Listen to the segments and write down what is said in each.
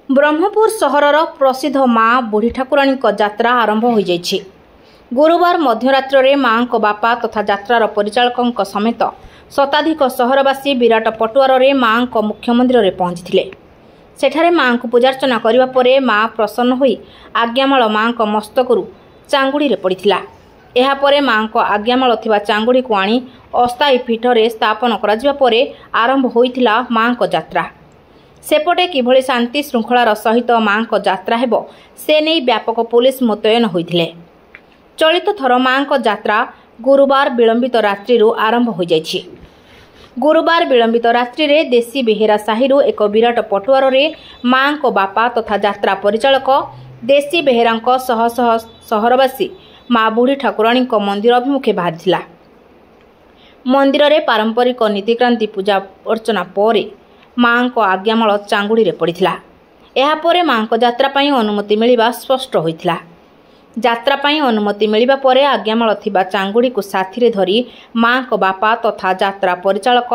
ब्रह्मपुर सहरर प्रसिद्ध माँ बुढ़ी ठाकुराणी यात्रा आरंभ हो जाइछि। गुरुवार मध्यरात्र माँ बापा तथा यात्रार परिचालक समेत शताधिक सहरवासी विराट पटुआर माँ मुख्य मंदिर पहुंची। सेठारे माँ को पूजार्चना करने पर माँ प्रसन्न होई आज्ञामाल माँ मस्तकरू चांगुड़ी पड़ता। यापर माँ आज्ञामाल थिबा चांगुड़ी को आनी अस्थायी पीठरे स्थापन कर आरंभ होइथिला माँ यात्रा। सेपटे किभली शांति श्रृंखलार सहित माँ यात्रा हेब से नहीं व्यापक पुलिस मुतयन होइथिले। चलित थर माँ यात्रा गुरुवार विलंबित रात्रि आरंभ हो जाइछि। गुरुवार विलंबित रात्रि रे देशी बेहेरा साहिरु एक विराट पटुआर माँ बापा तथा यात्रा परिचालक देशी बेहेरा सह सह सहरवासी माँ बुढ़ी ठाकुराणी मंदिर अभिमुखे बाहरी। मंदिर रे पारंपरिक नीतिक्रांति पूजा अर्चना पर माँ आज्ञामाल चांगुड़ी पड़ता। यापर माँ यात्रा अनुमति मिलवा स्पष्ट होता। यात्रा अनुमति मिलवा पर आज्ञामाल थिबा चांगुड़ी को साथी धरी माँ बापा तथा यात्रा परिचालक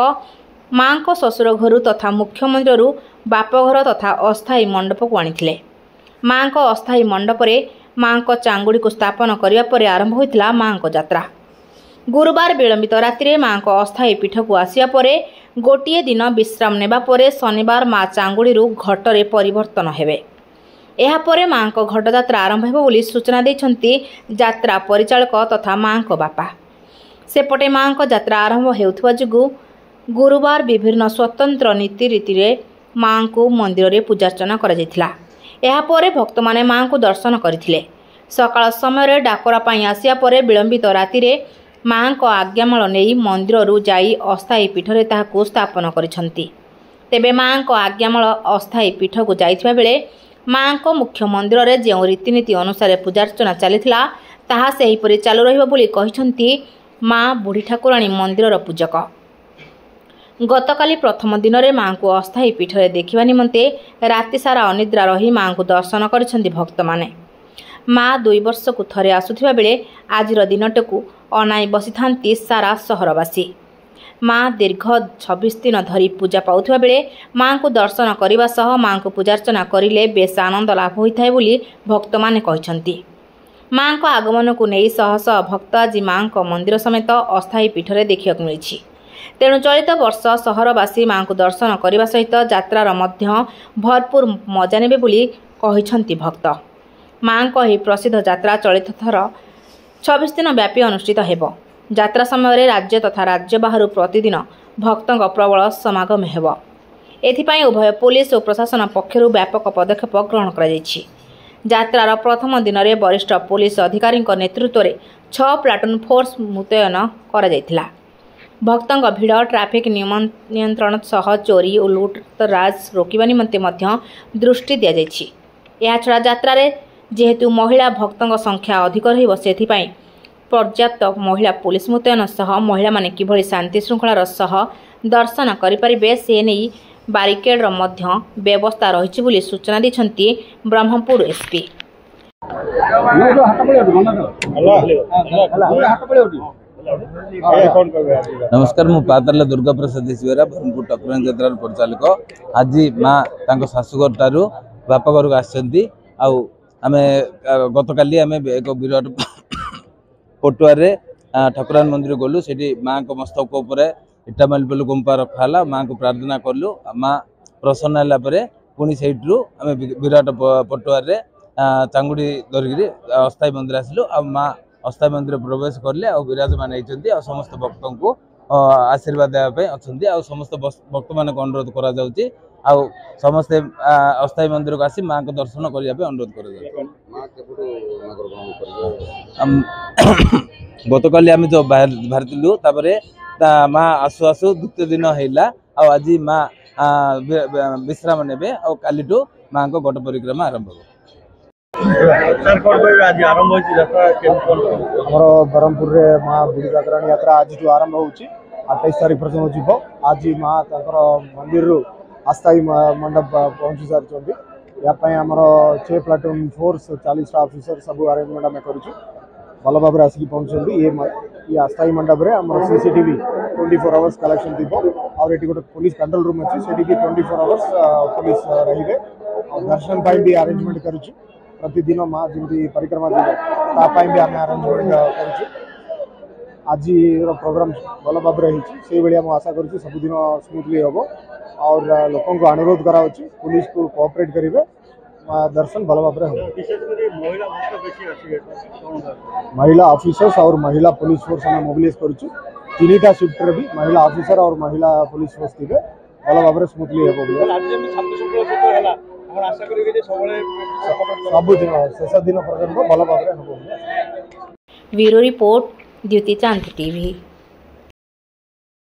माँ शशुर घर तथा मुख्य मंदिर बापघर तथा अस्थायी मंडप को आनी। माँ अस्थायी मंडपरे माँ चांगुड़ी को स्थापन करने पर आरंभ होता माँ यात्रा। गुरुवार विलंबित रात्रि माँ अस्थायी पीठ को आसिया पर गोटे दिन विश्राम नेबा परे शनिवार माँ चांगुड़ी घटरे परिवर्तन हेबे। यापर माँ घट यात्रा आरंभ हेबो बोली सूचना देइछन्ति यात्रा परिचालक तथा माँ बापा। सेपटे माँ यात्रा आरंभ हेउथबा जुगु गुरुवार विभिन्न स्वतंत्र नीति रीति रे माँ को मंदिर रे पूजार्चना करा जायथिला। यापर भक्त माने माँ को दर्शन करथिले। सकाळ समय डाकरा पाई आसिया पर विलंबित राति रे माँ आज्ञामाल नहीं मंदिर जाई अस्थायी पीठरे ताहाकु स्थापन करिसंती। तेबे माँ आज्ञामाल अस्थायी पीठ को जाइथिबा बेले माँ मुख्य मंदिर रे जो रीतिनीति अनुसार पूजार्चना चलीथिला ताहा सेहीपरि चालू रहिबो बोली कहिसंती माँ बुढ़ी ठाकुराणी मंदिर पूजक। गतकाली प्रथम दिन में माँ को अस्थायी पीठरे देखिबा निमंते राति सारा अनिद्रा रही माँ को दर्शन करिसंती भक्त माने। माँ 2 वर्ष को थरे आसुथिबा बेले आजिर दिनटकू अनाई बसी थांती सारा सहरवासी। माँ दीर्घ 26 दिन धरी पूजा पाउथिबा बेले माँ को दर्शन करने सह माँ को पूजार्चना करिले बेस आनंद लाभ होता है बोली भक्त माने कहिसंती। माँ आगमन को नहीं शह शह भक्त आज माँ मंदिर समेत अस्थायी पीठरे देखा मिली। तेणु चलित वर्ष सहरवासी माँ को दर्शन करने सहित यात्रार मध्य भरपूर मजा नेबे बोली कहिसंती भक्त। माँ प्रसिद्ध यात्रा चलित थर 26 दिन व्यापी अनुष्ठित हेब। यात्रा समय राज्य तथा राज्य बाहर प्रतिदिन भक्तों प्रबल समागम हेब। एथिपाई उभय पुलिस और प्रशासन पक्षरु व्यापक पदक्षेप ग्रहण करा जायछि। यात्रार प्रथम दिन में वरिष्ठ पुलिस अधिकारी नेतृत्व में 6 प्लाटून फोर्स मुतयन करा जायथिला। भक्तों भिड़ ट्राफिक नियंत्रण सह चोरी और लुटतराज रोकवा निमंते मध्य दृष्टि दि जायछि। या छड़ा यात्रा रे जेहेतु महिला भक्तों संख्या अधिक रहिबो सेथिपाई पर्याप्त महिला पुलिस मुतयन सह महिला माने किभली शांति श्रृंखलार सह दर्शन करिपारिबे से नहीं बारिकेड मध्य व्यवस्था रहिछि बोली सूचना दैछन्ति ब्रह्मपुर एसपी। नमस्कार, मु पाताल दुर्गा प्रसाद ईश्वरा ब्रह्मपुर ठाकुराणी यात्रा परिचालक। आज माँ शाशुघर ठारू बापा घर को आसछन्ती। आमे गतकाली आमे एक विराट पटुआरे ठाकुराणी मंदिर गलु। सेठी माँ मस्तक उपर इटा मालपल गुंपा रखाला। माँ को प्रार्थना कलु। माँ प्रसन्न होला परे पुणी सेठरू आमे विराट पटुआरे चांगुड़ी धरिकी अस्थायी मंदिर आसिलु। माँ अस्थायी मंदिर प्रवेश करले और विराजमान होती समस्त भक्तों को आशीर्वाद देवाई अच्छा। समस्त भक्त मान अनुरोध करा जाउची आ समस्ते अस्थायी मंदिर को आसी माँ को दर्शन करने अनुरोध कर। गतकाली आम जो बाहरी माँ आसु आसु द्वितीय दिन है। आज माँ विश्राम ने काली माँ को गट परिक्रमा आरंभ हो। ब्रह्मपुर माँ बुढ़ी ठाकुराणी यात्रा आज आरंभ हो 28 तारीख पर्यटन जीव। आज माँ मंदिर अस्थायी मंडप पहुंची सारी। यापाई आमर 6 प्लाटून फोर्स 40 ऑफिसर सब अरेंजमेंट आम कर भल भाव आसिक पहुँचती। ये अस्थायी मंडप रे आमर सीसीटीवी 24 आवर्स कलेक्शन थी। और ये गोटे पुलिस कंट्रोल रूम अच्छी से 24 आवर्स पुलिस रे। दर्शन भी अरेंजमेंट करुचु प्रतिदिन माँ जमी परिक्रमा जीव भी आम अरेंजमेंट करुचु आज प्रोग्राम भल भाव से भाई आशा करुँ सबुदिन स्मूथली हम और लोक को अनुरोध करा पुलिस को कोऑपरेट करेंगे दर्शन भल भाव महिला ऑफिसर्स और महिला पुलिस फोर्स आम मोबिलाइज करुँ 3टा शिफ्ट भी महिला ऑफिसर और महिला पुलिस फोर्स थे भल भाव स्मूथली हम सबुदिन शेष दिन पर्यटन भल भाव हम। ब्यूरो रिपोर्ट द्युति चांद टीवी।